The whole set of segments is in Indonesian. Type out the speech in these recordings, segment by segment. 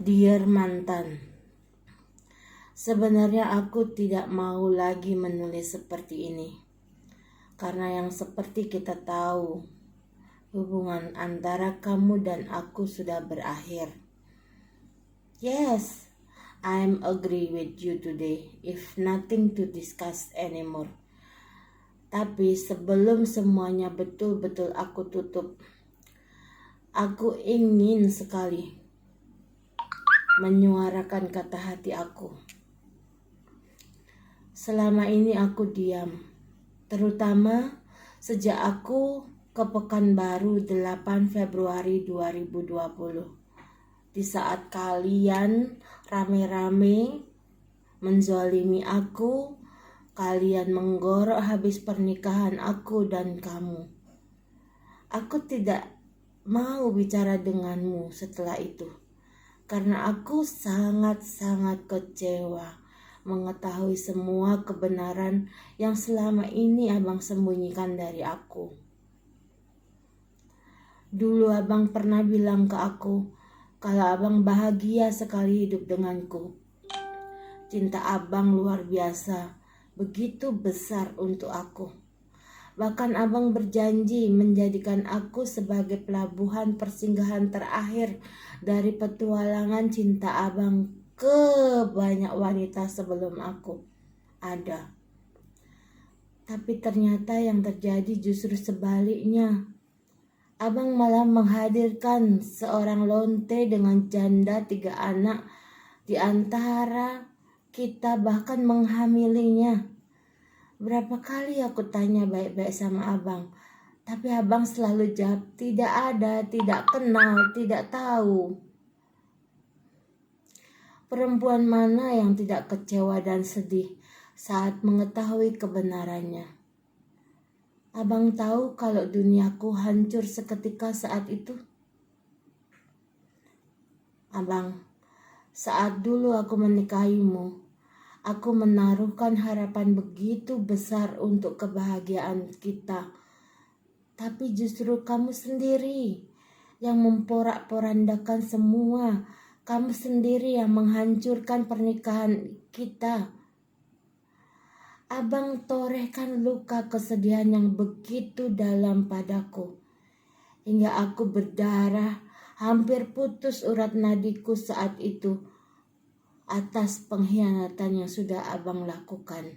Dear mantan, sebenarnya aku tidak mau lagi menulis seperti ini. Karena yang seperti kita tahu, hubungan antara kamu dan aku sudah berakhir. Yes, I'm agree with you today, if nothing to discuss anymore. Tapi sebelum semuanya betul-betul aku tutup, aku ingin sekali menyuarakan kata hati aku. Selama ini aku diam, terutama sejak aku ke Pekanbaru 8 Februari 2020. Di saat kalian rame-rame menzalimi aku, kalian menggorok habis pernikahan aku dan kamu. Aku tidak mau bicara denganmu setelah itu. Karena aku sangat-sangat kecewa mengetahui semua kebenaran yang selama ini abang sembunyikan dari aku. Dulu abang pernah bilang ke aku kalau abang bahagia sekali hidup denganku. Cinta abang luar biasa, begitu besar untuk aku. Bahkan abang berjanji menjadikan aku sebagai pelabuhan persinggahan terakhir dari petualangan cinta abang ke banyak wanita sebelum aku ada. Tapi ternyata yang terjadi justru sebaliknya. Abang malah menghadirkan seorang lonte dengan janda 3 anak di antara kita, bahkan menghamilinya. Berapa kali aku tanya baik-baik sama abang, tapi abang selalu jawab tidak ada, tidak kenal, tidak tahu. Perempuan mana yang tidak kecewa dan sedih saat mengetahui kebenarannya? Abang tahu kalau duniaku hancur seketika saat itu? Abang, saat dulu aku menikahimu, aku menaruhkan harapan begitu besar untuk kebahagiaan kita. Tapi justru kamu sendiri yang memporak-porandakan semua. Kamu sendiri yang menghancurkan pernikahan kita. Abang torehkan luka kesedihan yang begitu dalam padaku. Hingga aku berdarah, hampir putus urat nadiku saat itu atas pengkhianatan yang sudah abang lakukan.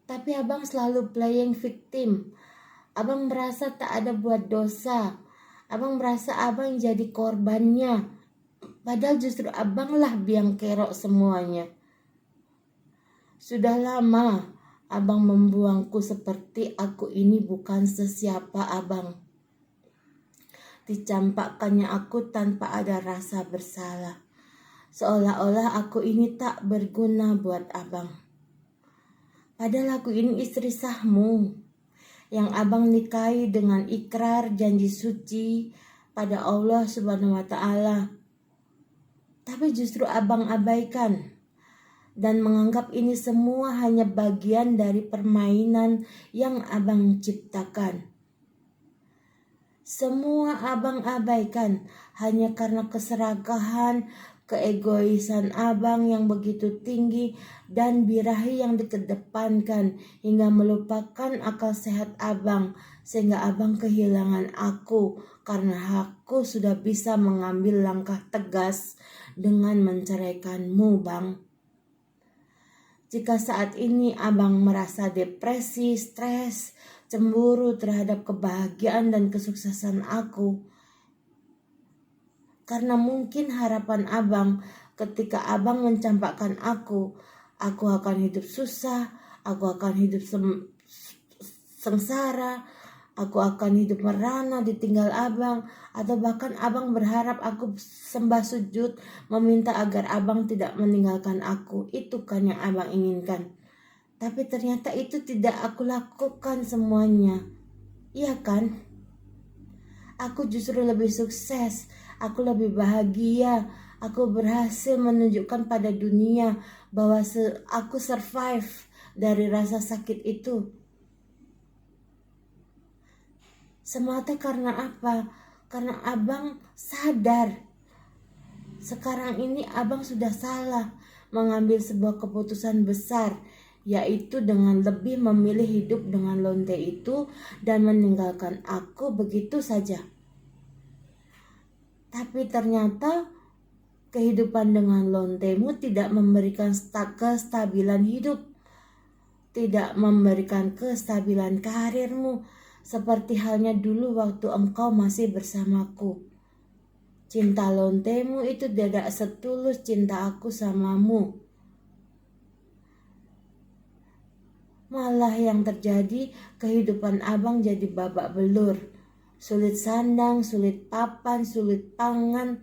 Tapi abang selalu playing victim. Abang merasa tak ada buat dosa. Abang merasa abang jadi korbannya. Padahal justru abanglah biang kerok semuanya. Sudah lama abang membuangku seperti aku ini bukan sesiapa abang. Dicampakkannya aku tanpa ada rasa bersalah. Seolah-olah aku ini tak berguna buat abang. Padahal aku ini istri sahmu yang abang nikahi dengan ikrar janji suci pada Allah Subhanahu wa Ta'ala. Tapi justru abang abaikan dan menganggap ini semua hanya bagian dari permainan yang abang ciptakan. Semua abang abaikan hanya karena keserakahan, keegoisan abang yang begitu tinggi dan birahi yang dikedepankan hingga melupakan akal sehat abang, sehingga abang kehilangan aku karena aku sudah bisa mengambil langkah tegas dengan menceraikanmu, Bang. Jika saat ini abang merasa depresi, stres, cemburu terhadap kebahagiaan dan kesuksesan aku, karena mungkin harapan abang ketika abang mencampakkan aku akan hidup susah, aku akan hidup sengsara, aku akan hidup merana ditinggal abang, atau bahkan abang berharap aku sembah sujud meminta agar abang tidak meninggalkan aku. Itu kan yang abang inginkan. Tapi ternyata itu tidak aku lakukan semuanya. Iya kan? Aku justru lebih sukses, aku lebih bahagia, aku berhasil menunjukkan pada dunia bahwa aku survive dari rasa sakit itu. Semata karena apa? Karena abang sadar sekarang ini abang sudah salah mengambil sebuah keputusan besar, yaitu dengan lebih memilih hidup dengan lonte itu dan meninggalkan aku begitu saja. Tapi ternyata kehidupan dengan lontemu tidak memberikan kestabilan hidup, tidak memberikan kestabilan karirmu, seperti halnya dulu waktu engkau masih bersamaku. Cinta lontemu itu tidak setulus cinta aku samamu. Malah yang terjadi, kehidupan abang jadi babak belur. Sulit sandang, sulit papan, sulit pangan.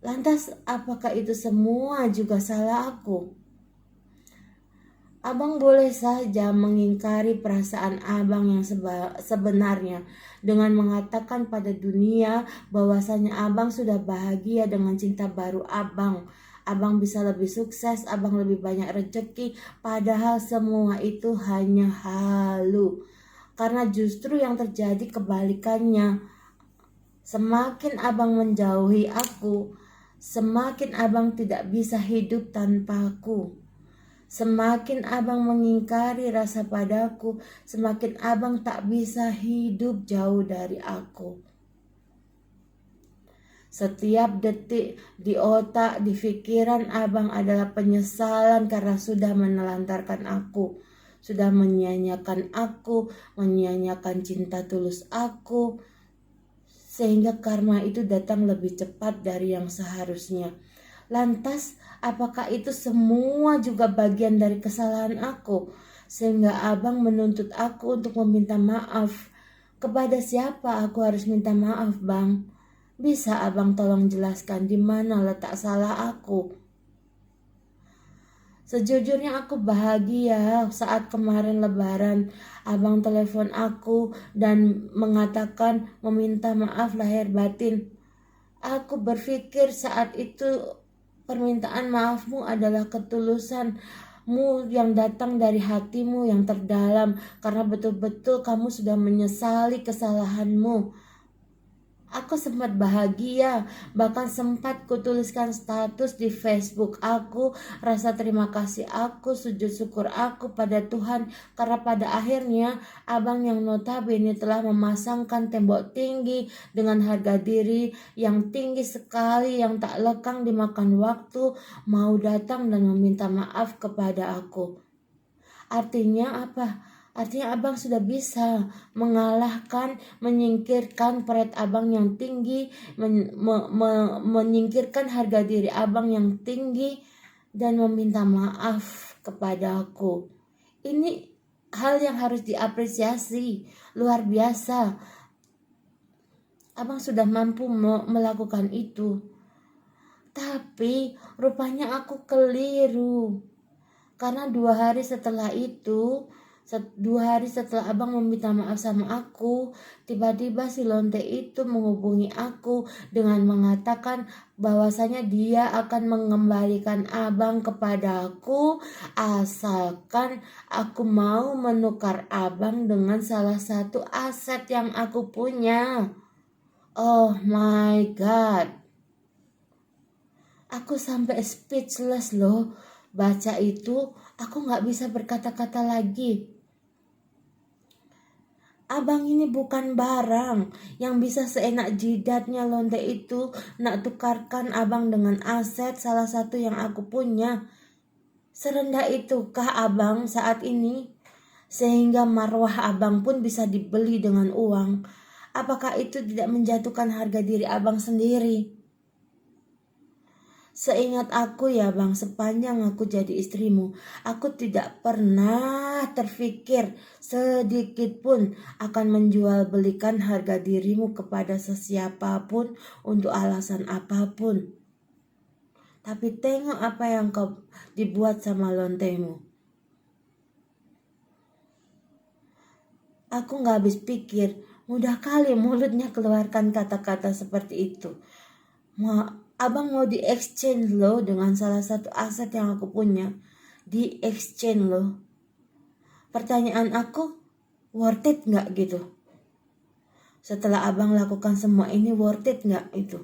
Lantas apakah itu semua juga salah aku? Abang boleh saja mengingkari perasaan abang yang sebenarnya dengan mengatakan pada dunia bahwasanya abang sudah bahagia dengan cinta baru abang. Abang bisa lebih sukses, abang lebih banyak rezeki, padahal semua itu hanya halu. Karena justru yang terjadi kebalikannya. Semakin abang menjauhi aku, semakin abang tidak bisa hidup tanpaku. Semakin abang mengingkari rasa padaku, semakin abang tak bisa hidup jauh dari aku. Setiap detik di otak, di pikiran abang adalah penyesalan karena sudah menelantarkan aku, sudah menyia-nyiakan aku, menyia-nyiakan cinta tulus aku, sehingga karma itu datang lebih cepat dari yang seharusnya. Lantas, apakah itu semua juga bagian dari kesalahan aku, sehingga abang menuntut aku untuk meminta maaf? Kepada siapa aku harus minta maaf, bang? Bisa abang tolong jelaskan di mana letak salah aku? Sejujurnya aku bahagia saat kemarin lebaran abang telepon aku dan mengatakan meminta maaf lahir batin. Aku berpikir saat itu permintaan maafmu adalah ketulusanmu yang datang dari hatimu yang terdalam, karena betul-betul kamu sudah menyesali kesalahanmu. Aku sempat bahagia, bahkan sempat kutuliskan status di Facebook aku, rasa terima kasih aku, sujud syukur aku pada Tuhan, karena pada akhirnya abang yang notabene telah memasangkan tembok tinggi dengan harga diri yang tinggi sekali, yang tak lekang dimakan waktu, mau datang dan meminta maaf kepada aku. Artinya apa? Artinya abang sudah bisa mengalahkan, menyingkirkan pride abang yang tinggi, menyingkirkan harga diri abang yang tinggi, dan meminta maaf kepada aku. Ini hal yang harus diapresiasi, luar biasa. Abang sudah mampu melakukan itu. Tapi rupanya aku keliru. Karena 2 hari setelah itu, 2 hari setelah abang meminta maaf sama aku, tiba-tiba si lonte itu menghubungi aku dengan mengatakan bahwasanya dia akan mengembalikan abang kepada aku asalkan aku mau menukar abang dengan salah satu aset yang aku punya. Oh my God. Aku sampai speechless loh. Baca itu, aku gak bisa berkata-kata lagi. Abang ini bukan barang yang bisa seenak jidatnya lonte itu nak tukarkan abang dengan aset salah satu yang aku punya. Serendah itukah abang saat ini? Sehingga marwah abang pun bisa dibeli dengan uang. Apakah itu tidak menjatuhkan harga diri abang sendiri? Seingat aku ya bang, sepanjang aku jadi istrimu, aku tidak pernah terfikir sedikit pun akan menjual belikan harga dirimu kepada sesiapapun untuk alasan apapun. Tapi tengok apa yang kau dibuat sama lontemu. Aku gak habis pikir, mudah kali mulutnya keluarkan kata-kata seperti itu. Abang mau di exchange loh dengan salah satu aset yang aku punya. Di exchange loh. Pertanyaan aku, worth it gak gitu? Setelah abang lakukan semua ini, worth it gak itu?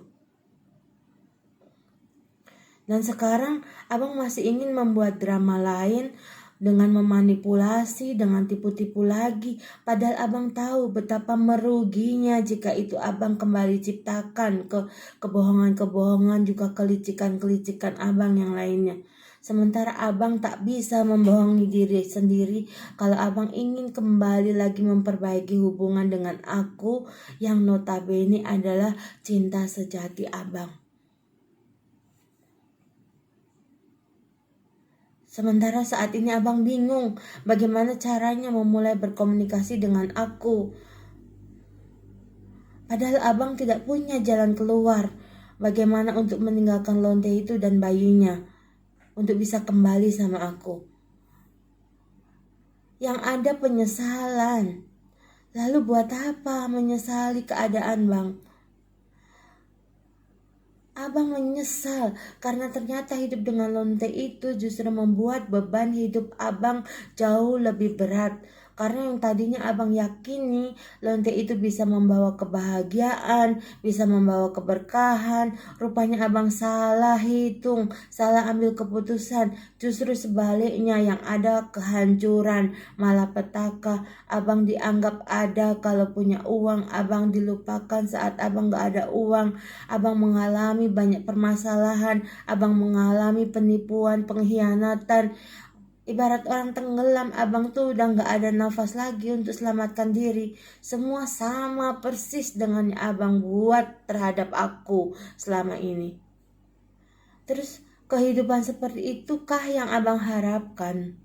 Dan sekarang abang masih ingin membuat drama lain dengan memanipulasi, dengan tipu-tipu lagi. Padahal abang tahu betapa meruginya jika itu abang kembali ciptakan ke kebohongan-kebohongan, juga kelicikan-kelicikan abang yang lainnya. Sementara abang tak bisa membohongi diri sendiri kalau abang ingin kembali lagi memperbaiki hubungan dengan aku yang notabene adalah cinta sejati abang. Sementara saat ini abang bingung bagaimana caranya memulai berkomunikasi dengan aku. Padahal abang tidak punya jalan keluar. Bagaimana untuk meninggalkan lonte itu dan bayinya. Untuk bisa kembali sama aku. Yang ada penyesalan. Lalu buat apa menyesali keadaan, Bang? Abang menyesal karena ternyata hidup dengan lonte itu justru membuat beban hidup abang jauh lebih berat. Karena yang tadinya abang yakini lonte itu bisa membawa kebahagiaan, bisa membawa keberkahan. Rupanya abang salah hitung, salah ambil keputusan. Justru sebaliknya yang ada kehancuran, malapetaka. Abang dianggap ada kalau punya uang, abang dilupakan saat abang gak ada uang. Abang mengalami banyak permasalahan, abang mengalami penipuan, pengkhianatan. Ibarat orang tenggelam, abang tuh udah gak ada nafas lagi untuk selamatkan diri. Semua sama persis dengan yang abang buat terhadap aku selama ini. Terus kehidupan seperti itukah yang abang harapkan?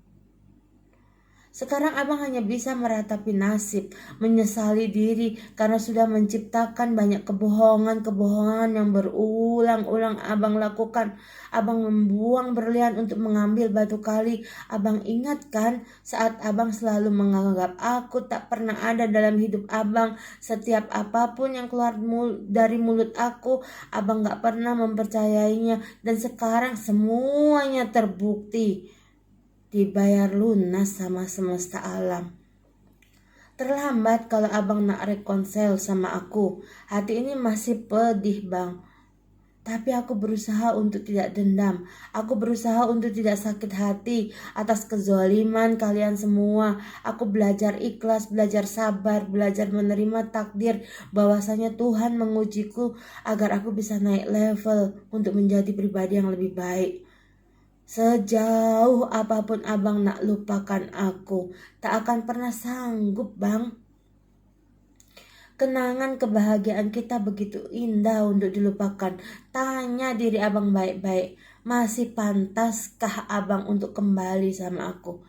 Sekarang abang hanya bisa meratapi nasib, menyesali diri karena sudah menciptakan banyak kebohongan-kebohongan yang berulang-ulang abang lakukan. Abang membuang berlian untuk mengambil batu kali. Abang ingat kan saat abang selalu menganggap aku tak pernah ada dalam hidup abang. Setiap apapun yang keluar dari mulut aku, abang gak pernah mempercayainya. Dan sekarang semuanya terbukti. Dibayar lunas sama semesta alam. Terlambat kalau abang nak rekonsel sama aku. Hati ini masih pedih, Bang. Tapi aku berusaha untuk tidak dendam. Aku berusaha untuk tidak sakit hati atas kezaliman kalian semua. Aku belajar ikhlas, belajar sabar, belajar menerima takdir bahwasanya Tuhan mengujiku agar aku bisa naik level untuk menjadi pribadi yang lebih baik. Sejauh apapun abang nak lupakan aku, tak akan pernah sanggup, Bang. Kenangan kebahagiaan kita begitu indah untuk dilupakan. Tanya diri abang baik-baik, masih pantaskah abang untuk kembali sama aku?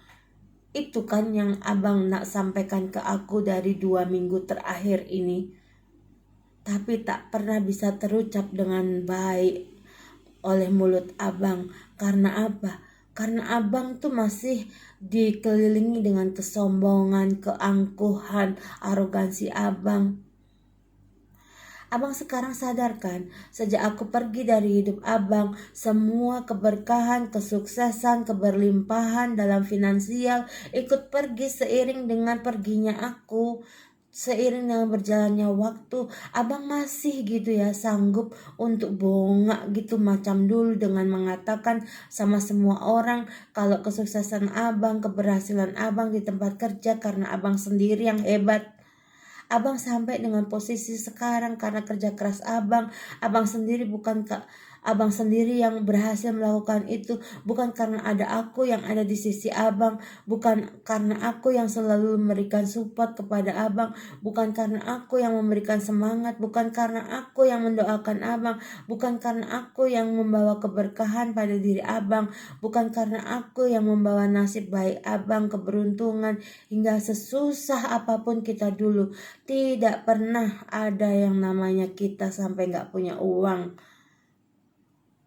Itu kan yang abang nak sampaikan ke aku dari 2 minggu terakhir ini. Tapi tak pernah bisa terucap dengan baik oleh mulut abang. Karena apa? Karena abang tuh masih dikelilingi dengan kesombongan, keangkuhan, arogansi abang. Abang sekarang sadarkan, sejak aku pergi dari hidup abang, semua keberkahan, kesuksesan, keberlimpahan dalam finansial ikut pergi seiring dengan perginya aku. Seiring dengan berjalannya waktu, abang masih gitu ya sanggup untuk bongak gitu macam dulu dengan mengatakan sama semua orang kalau kesuksesan abang, keberhasilan abang di tempat kerja karena abang sendiri yang hebat. Abang sampai dengan posisi sekarang karena kerja keras abang. Abang sendiri abang sendiri yang berhasil melakukan itu, bukan karena ada aku yang ada di sisi abang, bukan karena aku yang selalu memberikan support kepada abang, bukan karena aku yang memberikan semangat, bukan karena aku yang mendoakan abang, bukan karena aku yang membawa keberkahan pada diri abang, bukan karena aku yang membawa nasib baik abang, keberuntungan, hingga sesusah apapun kita dulu. Tidak pernah ada yang namanya kita sampai gak punya uang.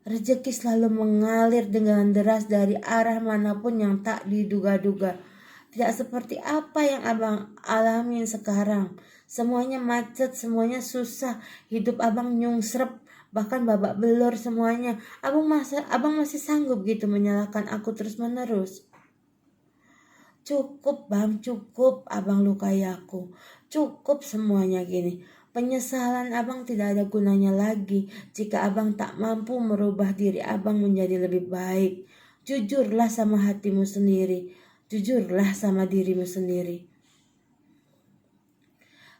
Rezeki selalu mengalir dengan deras dari arah manapun yang tak diduga-duga. Tidak seperti apa yang abang alamin sekarang. Semuanya macet, semuanya susah. Hidup abang nyungsrep, bahkan babak belur semuanya. Abang masih sanggup gitu menyalahkan aku terus menerus. Cukup, Bang, cukup abang lukai aku. Cukup semuanya gini. Penyesalan abang tidak ada gunanya lagi jika abang tak mampu merubah diri abang menjadi lebih baik. Jujurlah sama hatimu sendiri. Jujurlah sama dirimu sendiri.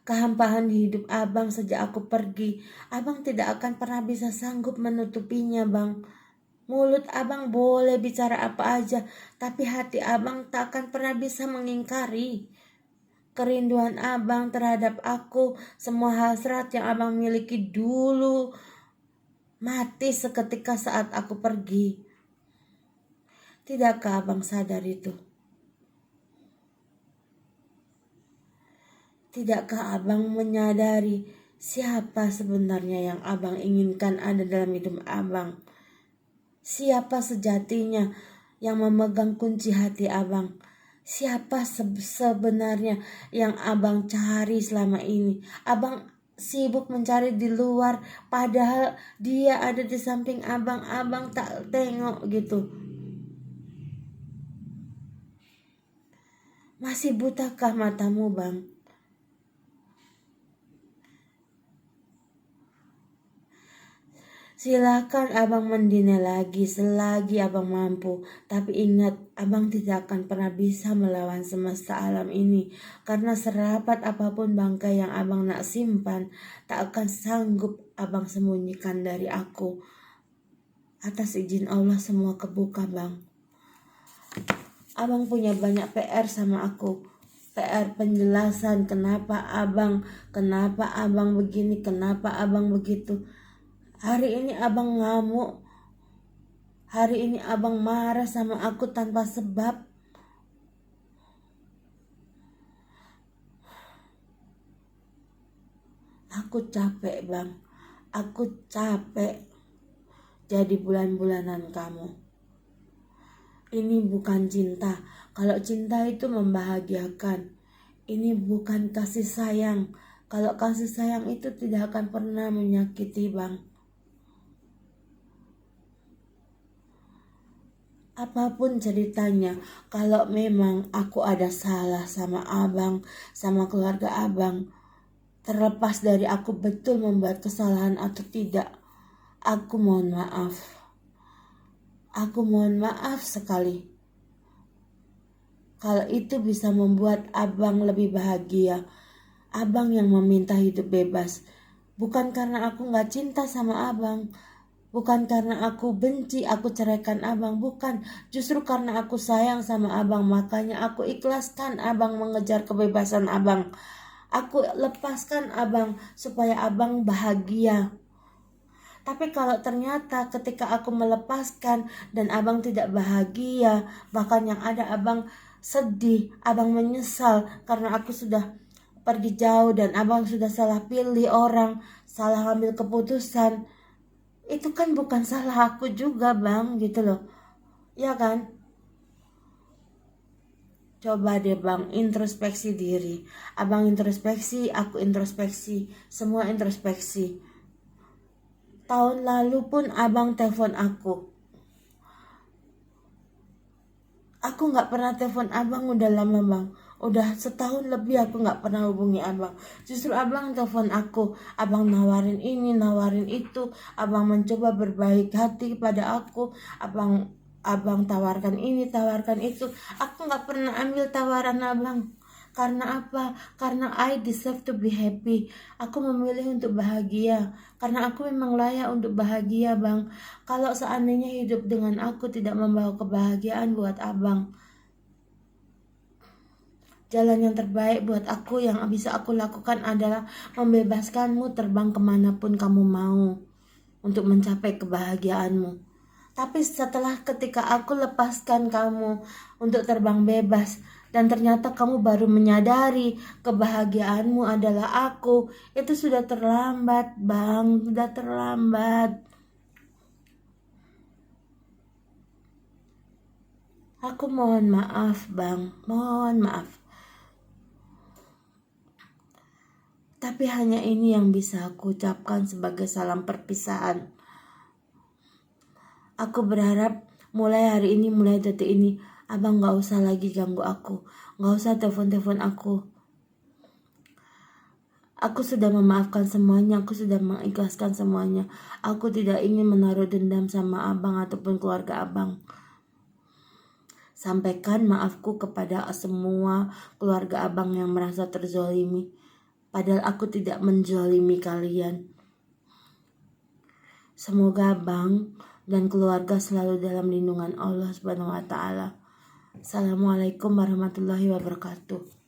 Kehampaan hidup abang sejak aku pergi, abang tidak akan pernah bisa sanggup menutupinya, bang. Mulut abang boleh bicara apa aja, tapi hati abang tak akan pernah bisa mengingkari. Kerinduan abang terhadap aku, semua hasrat yang abang miliki dulu, mati seketika saat aku pergi. Tidakkah abang sadar itu? Tidakkah abang menyadari siapa sebenarnya yang abang inginkan ada dalam hidup abang? Siapa sejatinya yang memegang kunci hati abang? Siapa sebenarnya yang abang cari selama ini? Abang sibuk mencari di luar, padahal dia ada di samping abang. Abang tak tengok gitu. Masih butakah matamu, bang? Silakan abang mendina lagi selagi abang mampu. Tapi ingat, abang tidak akan pernah bisa melawan semesta alam ini. Karena serapat apapun bangkai yang abang nak simpan, tak akan sanggup abang sembunyikan dari aku. Atas izin Allah semua kebuka, bang. Abang punya banyak PR sama aku. PR penjelasan kenapa abang begini, kenapa abang begitu. Hari ini abang ngamuk. Hari ini abang marah sama aku tanpa sebab. Aku capek, bang. Aku capek jadi bulan-bulanan kamu. Ini bukan cinta. Kalau cinta itu membahagiakan. Ini bukan kasih sayang. Kalau kasih sayang itu tidak akan pernah menyakiti, bang. Apapun ceritanya, kalau memang aku ada salah sama abang, sama keluarga abang, terlepas dari aku betul membuat kesalahan atau tidak, aku mohon maaf. Aku mohon maaf sekali. Kalau itu bisa membuat abang lebih bahagia, abang yang meminta hidup bebas. Bukan karena aku gak cinta sama abang, bukan karena aku benci, aku ceraikan abang. Bukan, justru karena aku sayang sama abang. Makanya aku ikhlaskan abang mengejar kebebasan abang. Aku lepaskan abang supaya abang bahagia. Tapi kalau ternyata ketika aku melepaskan dan abang tidak bahagia, bahkan yang ada abang sedih, abang menyesal karena aku sudah pergi jauh dan abang sudah salah pilih orang, salah ambil keputusan. Itu kan bukan salah aku juga, bang, gitu loh. Ya kan? Coba deh, bang, introspeksi diri. Abang introspeksi, aku introspeksi, semua introspeksi. Tahun lalu pun abang telepon aku. Aku gak pernah telepon abang udah lama, bang. Udah setahun lebih aku gak pernah hubungi abang. Justru abang telepon aku. Abang nawarin ini, nawarin itu. Abang mencoba berbaik hati kepada aku. Abang tawarkan ini, tawarkan itu. Aku gak pernah ambil tawaran abang. Karena apa? Karena I deserve to be happy. Aku memilih untuk bahagia. Karena aku memang layak untuk bahagia, bang. Kalau seandainya hidup dengan aku tidak membawa kebahagiaan buat abang, jalan yang terbaik buat aku yang bisa aku lakukan adalah membebaskanmu terbang kemanapun kamu mau untuk mencapai kebahagiaanmu. Tapi setelah ketika aku lepaskan kamu untuk terbang bebas dan ternyata kamu baru menyadari kebahagiaanmu adalah aku, itu sudah terlambat, bang, sudah terlambat. Aku mohon maaf, bang, mohon maaf. Tapi hanya ini yang bisa aku ucapkan sebagai salam perpisahan. Aku berharap mulai hari ini, mulai detik ini, abang gak usah lagi ganggu aku. Gak usah telepon-telepon aku. Aku sudah memaafkan semuanya, aku sudah mengikhlaskan semuanya. Aku tidak ingin menaruh dendam sama abang ataupun keluarga abang. Sampaikan maafku kepada semua keluarga abang yang merasa terzolimi. Padahal aku tidak menzolimi kalian. Semoga abang dan keluarga selalu dalam lindungan Allah Subhanahu wa Ta'ala. Assalamualaikum warahmatullahi wabarakatuh.